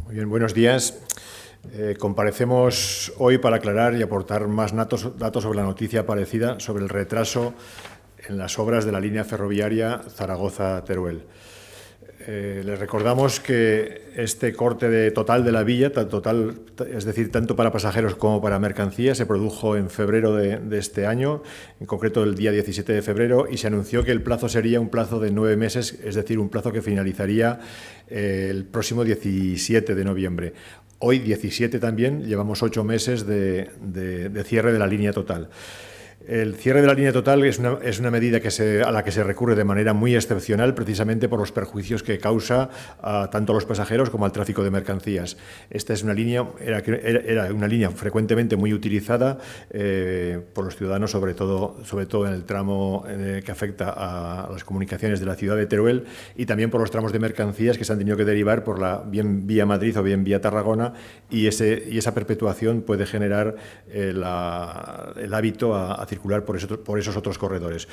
Muy bien, buenos días. Comparecemos hoy para aclarar y aportar más datos sobre la noticia aparecida sobre el retraso en las obras de la línea ferroviaria Zaragoza-Teruel. Les recordamos que este corte total de la vía, es decir, tanto para pasajeros como para mercancías, se produjo en febrero de este año, en concreto el día 17 de febrero, y se anunció que el plazo sería un plazo de 9 meses, es decir, un plazo que finalizaría el próximo 17 de noviembre. Hoy, 17 también, llevamos 8 meses de cierre de la línea total. El cierre de la línea total es una medida a la que se recurre de manera muy excepcional, precisamente por los perjuicios que causa tanto a los pasajeros como al tráfico de mercancías. Esta es una línea, era una línea frecuentemente muy utilizada por los ciudadanos, sobre todo en el tramo que afecta a las comunicaciones de la ciudad de Teruel, y también por los tramos de mercancías que se han tenido que derivar por bien vía Madrid o bien vía Tarragona, y esa perpetuación puede generar el hábito a circular por esos otros corredores.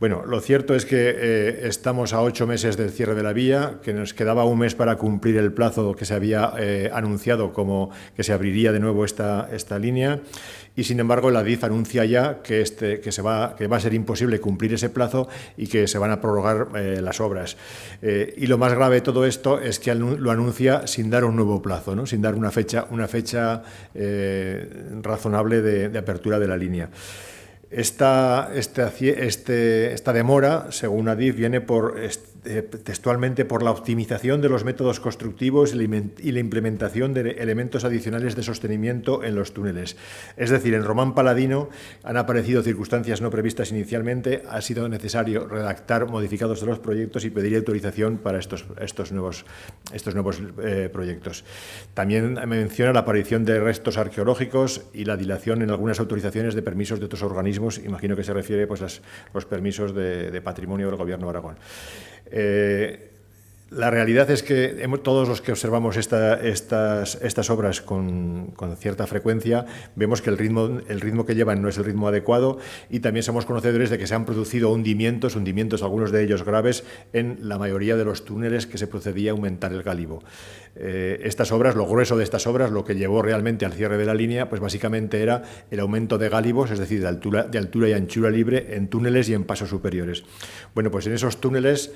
Bueno, lo cierto es que estamos a 8 meses del cierre de la vía, que nos quedaba un mes para cumplir el plazo que se había anunciado como que se abriría de nuevo esta línea, y sin embargo la DIF anuncia ya que va a ser imposible cumplir ese plazo y que se van a prorrogar las obras. Y lo más grave de todo esto es que lo anuncia sin dar un nuevo plazo, ¿no? Sin dar una fecha razonable de apertura de la línea. Esta demora, según Adif, viene textualmente por la optimización de los métodos constructivos y la implementación de elementos adicionales de sostenimiento en los túneles. Es decir, en Román Paladino han aparecido circunstancias no previstas inicialmente, ha sido necesario redactar modificados de los proyectos y pedir autorización para estos nuevos proyectos. También menciona la aparición de restos arqueológicos y la dilación en algunas autorizaciones de permisos de otros organismos. Imagino que se refiere pues, los permisos de patrimonio del Gobierno de Aragón. La realidad es que todos los que observamos estas obras con cierta frecuencia vemos que el ritmo que llevan no es el ritmo adecuado, y también somos conocedores de que se han producido hundimientos, algunos de ellos graves, en la mayoría de los túneles que se procedía a aumentar el gálibo. Lo grueso de estas obras, lo que llevó realmente al cierre de la línea, pues básicamente era el aumento de gálibos, es decir, de altura y anchura libre en túneles y en pasos superiores. Bueno, pues en esos túneles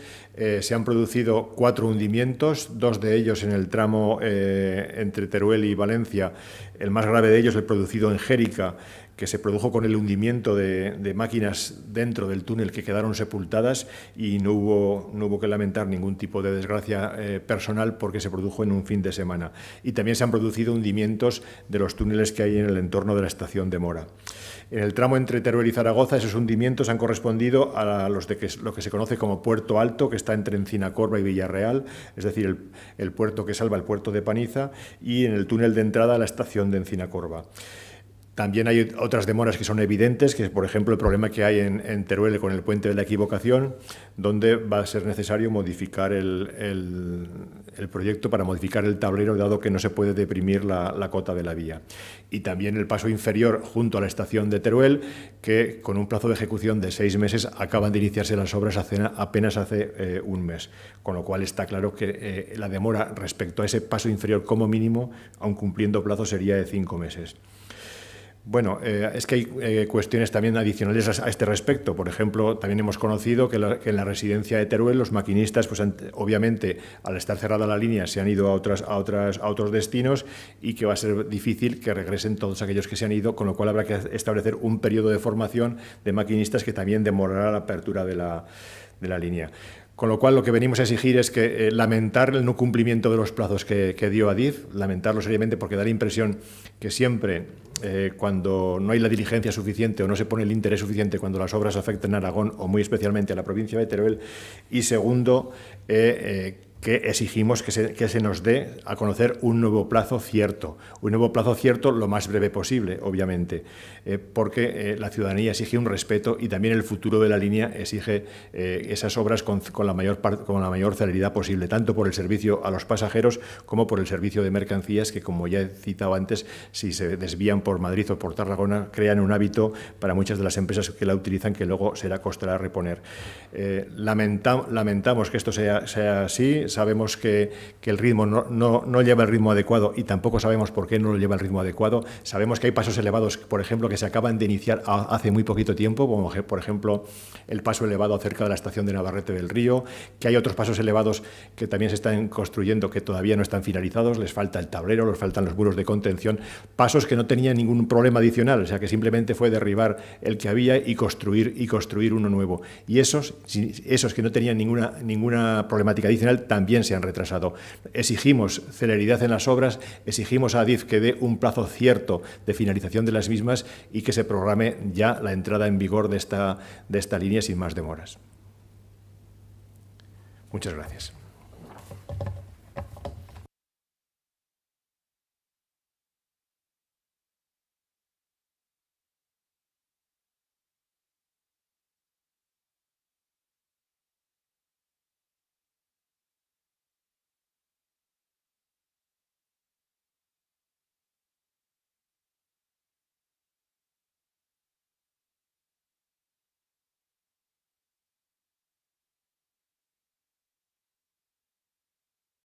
se han producido 4 hundimientos, 2 de ellos en el tramo entre Teruel y Valencia. El más grave de ellos, el producido en Xérica, que se produjo con el hundimiento de máquinas dentro del túnel que quedaron sepultadas, y no hubo que lamentar ningún tipo de desgracia personal porque se produjo en un fin de semana. Y también se han producido hundimientos de los túneles que hay en el entorno de la estación de Mora. En el tramo entre Teruel y Zaragoza, esos hundimientos han correspondido a lo que se conoce como Puerto Alto, que está entre Encinacorba y Villarreal, es decir, el puerto que salva el puerto de Paniza, y en el túnel de entrada a la estación de Encinacorba. También hay otras demoras que son evidentes, que es, por ejemplo, el problema que hay en Teruel con el puente de la equivocación, donde va a ser necesario modificar el proyecto para modificar el tablero, dado que no se puede deprimir la cota de la vía. Y también el paso inferior junto a la estación de Teruel, que con un plazo de ejecución de 6 meses acaban de iniciarse las obras apenas hace un mes. Con lo cual está claro que la demora respecto a ese paso inferior como mínimo, aun cumpliendo plazo, sería de 5 meses. Bueno, es que hay cuestiones también adicionales a este respecto. Por ejemplo, también hemos conocido que en la residencia de Teruel los maquinistas, pues obviamente, al estar cerrada la línea, se han ido a otros destinos, y que va a ser difícil que regresen todos aquellos que se han ido, con lo cual habrá que establecer un periodo de formación de maquinistas que también demorará la apertura de la línea. Con lo cual, lo que venimos a exigir es que lamentar el no cumplimiento de los plazos que dio Adif, lamentarlo seriamente, porque da la impresión que siempre, cuando no hay la diligencia suficiente o no se pone el interés suficiente cuando las obras afectan a Aragón o muy especialmente a la provincia de Teruel. Y segundo, que exigimos que se nos dé a conocer un nuevo plazo cierto lo más breve posible, obviamente, porque la ciudadanía exige un respeto, y también el futuro de la línea exige esas obras con la mayor celeridad posible, tanto por el servicio a los pasajeros como por el servicio de mercancías, que, como ya he citado antes, si se desvían por Madrid o por Tarragona, crean un hábito para muchas de las empresas que la utilizan, que luego será costará reponer. Lamentamos que esto sea así. sabemos que el ritmo no lleva el ritmo adecuado y tampoco sabemos por qué no lo lleva el ritmo adecuado. Sabemos que hay pasos elevados, por ejemplo, que se acaban de iniciar hace muy poquito tiempo, como por ejemplo el paso elevado cerca de la estación de Navarrete del Río, que hay otros pasos elevados que también se están construyendo que todavía no están finalizados, les falta el tablero, les faltan los muros de contención, pasos que no tenían ningún problema adicional, o sea que simplemente fue derribar el que había y construir uno nuevo. Y esos que no tenían ninguna problemática adicional también se han retrasado. Exigimos celeridad en las obras, exigimos a Adif que dé un plazo cierto de finalización de las mismas y que se programe ya la entrada en vigor de esta línea sin más demoras. Muchas gracias.